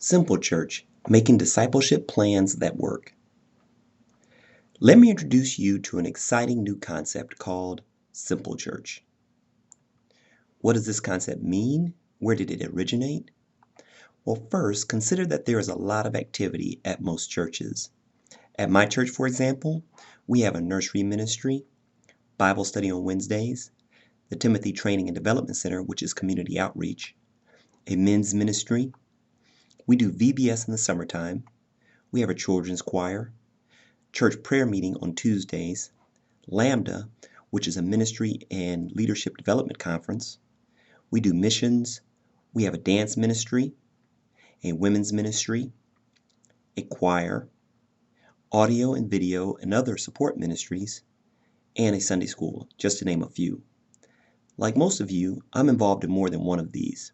Simple Church, making discipleship plans that work. Let me introduce you to an exciting new concept called Simple Church. What does this concept mean? Where did it originate? Well, first, consider that there is a lot of activity at most churches. At my church, for example, we have a nursery ministry, Bible study on Wednesdays, the Timothy Training and Development Center, which is community outreach, a men's ministry. We do VBS in the summertime. We have a children's choir, church prayer meeting on Tuesdays, Lambda, which is a ministry and leadership development conference. We do missions. We have a dance ministry, a women's ministry, a choir, audio and video and other support ministries, and a Sunday school, just to name a few. Like most of you, I'm involved in more than one of these.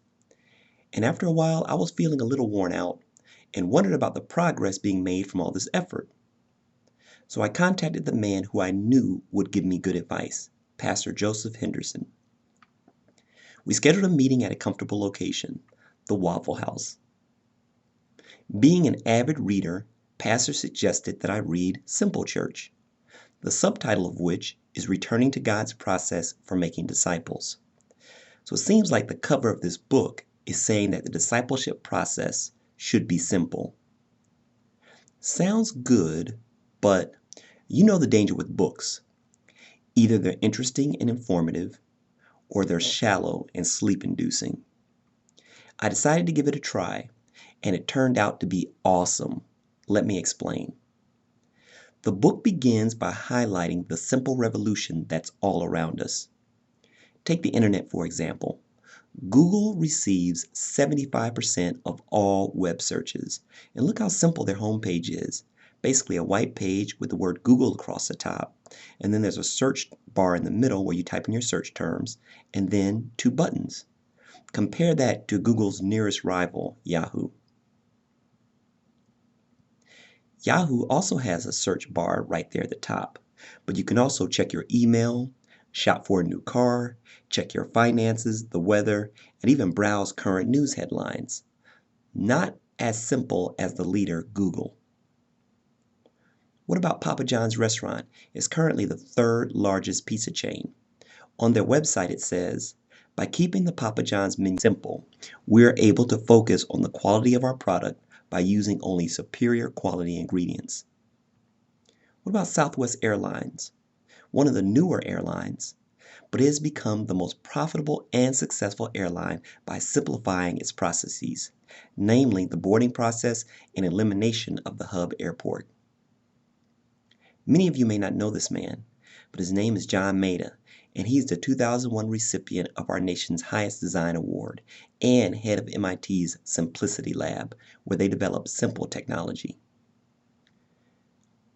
And after a while, I was feeling a little worn out and wondered about the progress being made from all this effort. So I contacted the man who I knew would give me good advice, Pastor Joseph Henderson. We scheduled a meeting at a comfortable location, the Waffle House. Being an avid reader, Pastor suggested that I read Simple Church, the subtitle of which is Returning to God's Process for Making Disciples. So it seems like the cover of this book is saying that the discipleship process should be simple. Sounds good, but you know the danger with books. Either they're interesting and informative, or they're shallow and sleep-inducing. I decided to give it a try, and it turned out to be awesome. Let me explain. The book begins by highlighting the simple revolution that's all around us. Take the internet, for example. Google receives 75% of all web searches, and look how simple their homepage is. Basically a white page with the word Google across the top, and then there's a search bar in the middle where you type in your search terms, and then two buttons. Compare that to Google's nearest rival, Yahoo. Yahoo also has a search bar right there at the top, but you can also check your email, shop for a new car, check your finances, the weather, and even browse current news headlines. Not as simple as the leader, Google. What about Papa John's restaurant? It's currently the third largest pizza chain. On their website it says, by keeping the Papa John's menu simple, we're able to focus on the quality of our product by using only superior quality ingredients. What about Southwest Airlines? One of the newer airlines, but it has become the most profitable and successful airline by simplifying its processes, namely the boarding process and elimination of the hub airport. Many of you may not know this man, but his name is John Maeda, and he's the 2001 recipient of our nation's highest design award and head of MIT's Simplicity Lab, where they develop simple technology.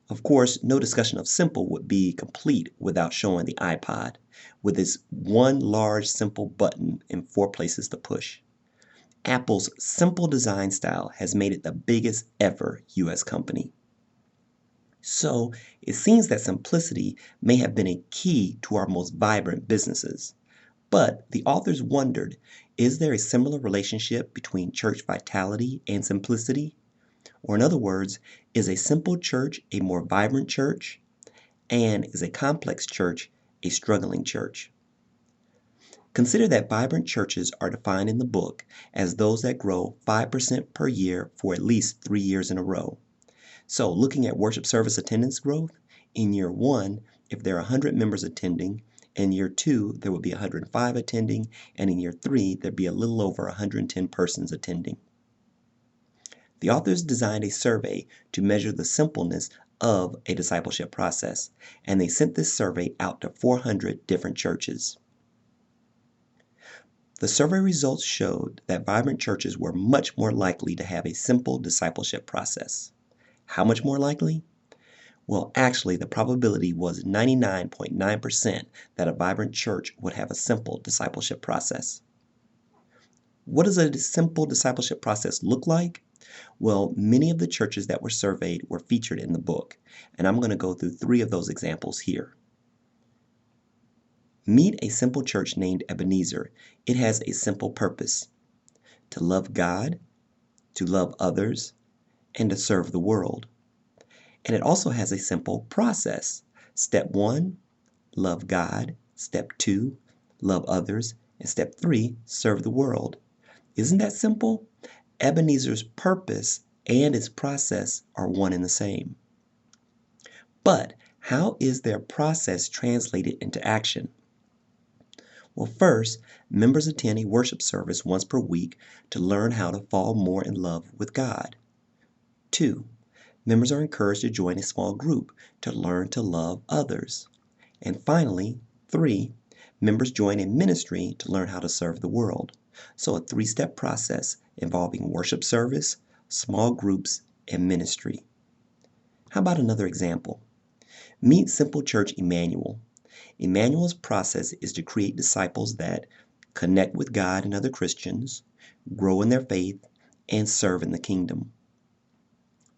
Of course, no discussion of simple would be complete without showing the iPod, with its one large simple button and 4 places to push. Apple's simple design style has made it the biggest ever U.S. company. So, it seems that simplicity may have been a key to our most vibrant businesses. But the authors wondered, is there a similar relationship between church vitality and simplicity? Or in other words, is a simple church a more vibrant church? And is a complex church a struggling church? Consider that vibrant churches are defined in the book as those that grow 5% per year for at least 3 years in a row. So looking at worship service attendance growth, in year 1, if there are 100 members attending, in year 2, there would be 105 attending, and in year 3, there'd be a little over 110 persons attending. The authors designed a survey to measure the simpleness of a discipleship process, and they sent this survey out to 400 different churches. The survey results showed that vibrant churches were much more likely to have a simple discipleship process. How much more likely? Well, actually, the probability was 99.9% that a vibrant church would have a simple discipleship process. What does a simple discipleship process look like? Well, many of the churches that were surveyed were featured in the book, and I'm going to go through 3 of those examples here. Meet a simple church named Ebenezer. It has a simple purpose: to love God, to love others, and to serve the world. And it also has a simple process. Step 1, love God. Step 2, love others. And step 3, serve the world. Isn't that simple? Ebenezer's purpose and its process are one and the same. But how is their process translated into action? Well, first, members attend a worship service once per week to learn how to fall more in love with God. 2, members are encouraged to join a small group to learn to love others. And finally, 3, members join a ministry to learn how to serve the world. So a 3-step process involving worship service, small groups, and ministry. How about another example? Meet Simple Church Immanuel. Immanuel's process is to create disciples that connect with God and other Christians, grow in their faith, and serve in the kingdom.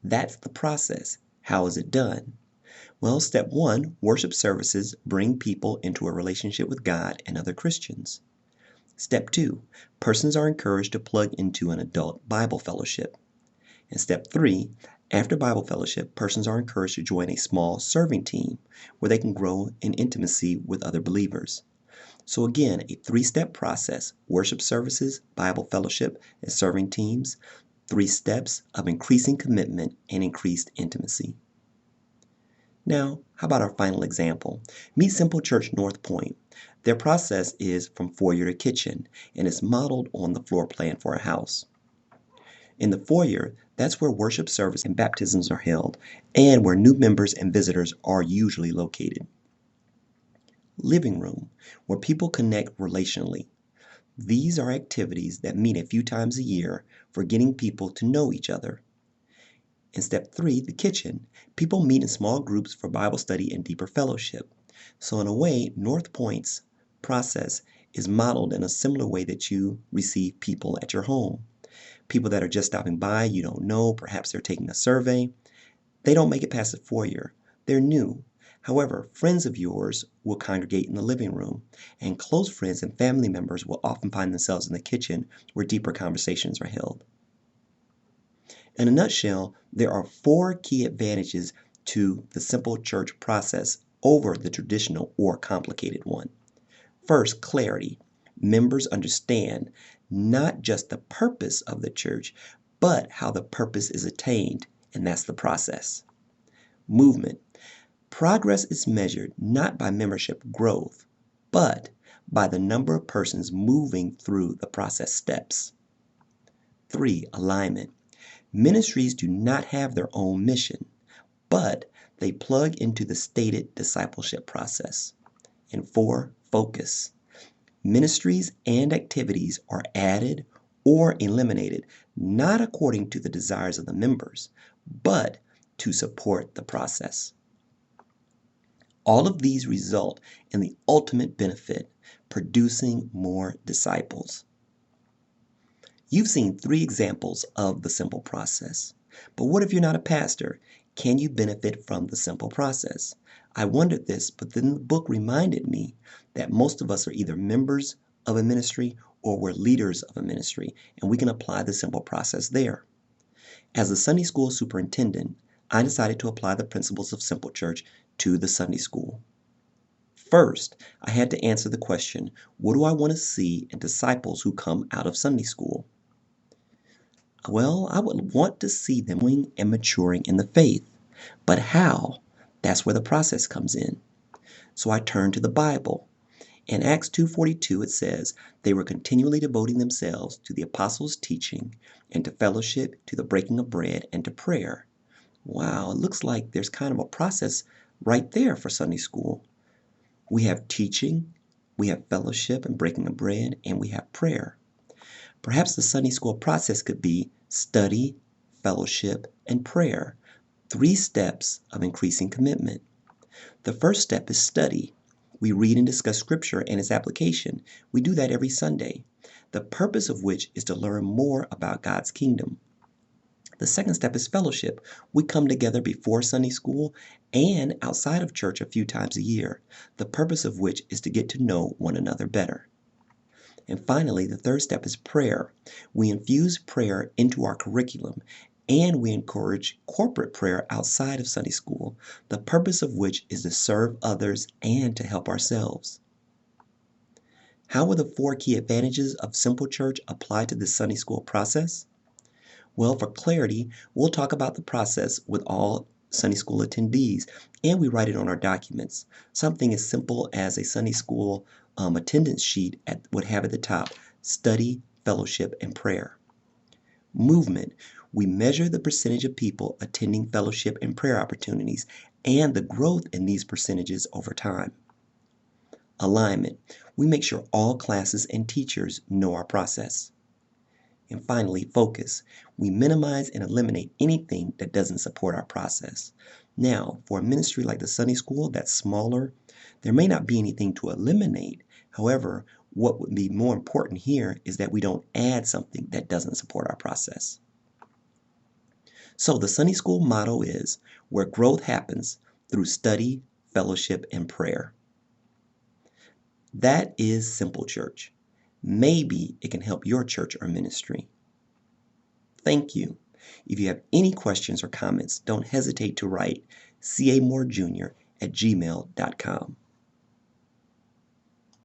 That's the process. How is it done? Well, step 1, worship services bring people into a relationship with God and other Christians. Step 2, persons are encouraged to plug into an adult Bible fellowship. And step 3, after Bible fellowship, persons are encouraged to join a small serving team where they can grow in intimacy with other believers. So again, a 3-step process: worship services, Bible fellowship, and serving teams. 3 steps of increasing commitment and increased intimacy. Now, how about our final example? Meet Simple Church North Point. Their process is from foyer to kitchen and is modeled on the floor plan for a house. In the foyer, that's where worship service and baptisms are held, and where new members and visitors are usually located. Living room, where people connect relationally. These are activities that meet a few times a year for getting people to know each other. In step 3, the kitchen, people meet in small groups for Bible study and deeper fellowship. So in a way, North Point's process is modeled in a similar way that you receive people at your home. People that are just stopping by, you don't know, perhaps they're taking a survey. They don't make it past the foyer. They're new. However, friends of yours will congregate in the living room, and close friends and family members will often find themselves in the kitchen where deeper conversations are held. In a nutshell, there are 4 key advantages to the simple church process over the traditional or complicated one. First, clarity. Members understand not just the purpose of the church, but how the purpose is attained, and that's the process. Movement. Progress is measured not by membership growth, but by the number of persons moving through the process steps. 3, alignment. Ministries do not have their own mission, but they plug into the stated discipleship process. And 4, focus. Ministries and activities are added or eliminated not according to the desires of the members, but to support the process. All of these result in the ultimate benefit: producing more disciples. You've seen 3 examples of the simple process. But what if you're not a pastor? Can you benefit from the simple process? I wondered this, but then the book reminded me that most of us are either members of a ministry or we're leaders of a ministry, and we can apply the simple process there. As a Sunday school superintendent, I decided to apply the principles of Simple Church to the Sunday school. First, I had to answer the question, what do I want to see in disciples who come out of Sunday school? Well, I would want to see them growing and maturing in the faith. But how? That's where the process comes in. So I turned to the Bible. In Acts 2:42 it says, they were continually devoting themselves to the apostles' teaching and to fellowship, to the breaking of bread, and to prayer. Wow, it looks like there's kind of a process right there for Sunday school. We have teaching, we have fellowship and breaking of bread, and we have prayer. Perhaps the Sunday school process could be study, fellowship, and prayer. 3 steps of increasing commitment. The first step is study. We read and discuss Scripture and its application. We do that every Sunday, the purpose of which is to learn more about God's kingdom. The second step is fellowship. We come together before Sunday school and outside of church a few times a year, the purpose of which is to get to know one another better. And finally, the third step is prayer. We infuse prayer into our curriculum, and we encourage corporate prayer outside of Sunday school, the purpose of which is to serve others and to help ourselves. How will the 4 key advantages of Simple Church apply to the Sunday school process? Well, for clarity, we'll talk about the process with all Sunday school attendees, and we write it on our documents. Something as simple as a Sunday school attendance sheet would have at the top, study, fellowship, and prayer. Movement, we measure the percentage of people attending fellowship and prayer opportunities and the growth in these percentages over time. Alignment, we make sure all classes and teachers know our process. And finally, focus. We minimize and eliminate anything that doesn't support our process. Now, for a ministry like the Sunday school that's smaller, there may not be anything to eliminate. However, what would be more important here is that we don't add something that doesn't support our process. So the Sunday school motto is, where growth happens through study, fellowship, and prayer. That is Simple Church. Maybe it can help your church or ministry. Thank you. If you have any questions or comments, don't hesitate to write camorejr@gmail.com.